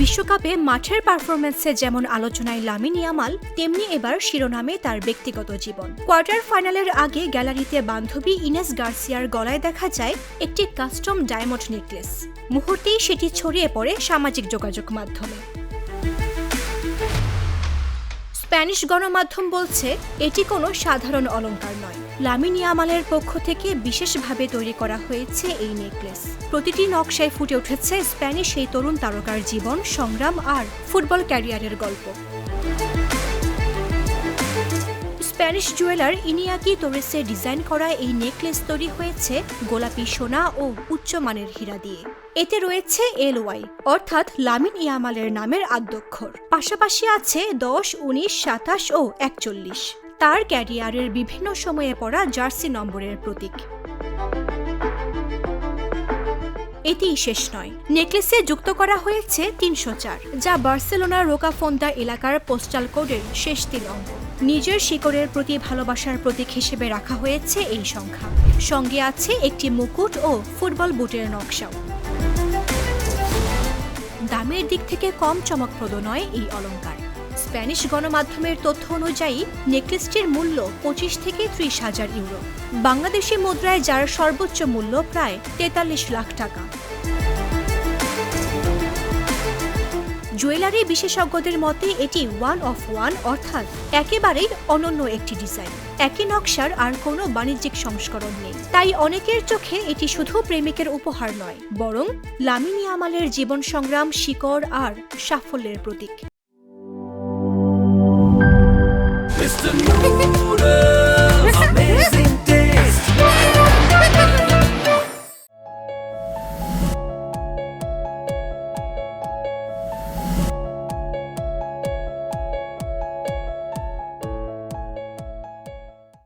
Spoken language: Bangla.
বিশ্বকাপে মাঠের পারফরম্যান্সে যেমন আলোচনায় লামিন ইয়ামাল, তেমনি এবার শিরোনামে তার ব্যক্তিগত জীবন। কোয়ার্টার ফাইনালের আগে গ্যালারিতে বান্ধবী ইনেস গার্সিয়ার গলায় দেখা যায় একটি কাস্টম ডায়মন্ড নেকলেস। মুহূর্তেই সেটি ছড়িয়ে পড়ে সামাজিক যোগাযোগ মাধ্যমে। স্প্যানিশ গণমাধ্যম বলছে এটি কোনো সাধারণ অলংকার নয়। লামিন ইয়ামালের পক্ষ থেকে বিশেষভাবে তৈরি করা হয়েছে এই নেকলেস। প্রতিটি নকশায় ফুটে উঠেছে স্প্যানিশ এই তরুণ তারকার জীবন, সংগ্রাম আর ফুটবল ক্যারিয়ারের গল্প। স্প্যানিশ জুয়েলার ইনিয়াকি তোরেসের ডিজাইন করা এই নেকলেস তৈরি হয়েছে গোলাপি সোনা ও উচ্চমানের হীরা দিয়ে। এতে রয়েছে LY অর্থাৎ লামিন ইয়ামালের নামের আদ্যক্ষর। পাশাপাশি আছে 10, 19, 27 ও 41 তার ক্যারিয়ারের বিভিন্ন সময়ে পড়া জার্সি নম্বরের প্রতীক। এটিই শেষ নয়, নেকলেসে যুক্ত করা হয়েছে 304, যা বার্সেলোনার রোকাফোন্তা এলাকার পোস্টাল কোডের শেষ 3 অঙ্ক। নিজের শিকড়ের প্রতি ভালোবাসার প্রতীক হিসেবে রাখা হয়েছে এই সংখ্যা। সঙ্গে আছে একটি মুকুট ও ফুটবল বুটের নকশাও। দামের দিক থেকে কম চমকপ্রদ নয় এই অলংকার। স্প্যানিশ গণমাধ্যমের তথ্য অনুযায়ী নেকলেসটির মূল্য 25 থেকে 30 হাজার ইউরো। বাংলাদেশি মুদ্রায় যার সর্বোচ্চ মূল্য প্রায় 43 লাখ টাকা। জুয়েলারি বিশেষজ্ঞদের মতে এটি ওয়ান অফ ওয়ান, অর্থাৎ একেবারেই অনন্য একটি ডিজাইন। একই নকশার আর কোনো বাণিজ্যিক সংস্করণ নেই। তাই অনেকের চোখে এটি শুধু প্রেমিকের উপহার নয়, বরং লামিন ইয়ামালের জীবন সংগ্রাম, শিকড় আর সাফল্যের প্রতীক।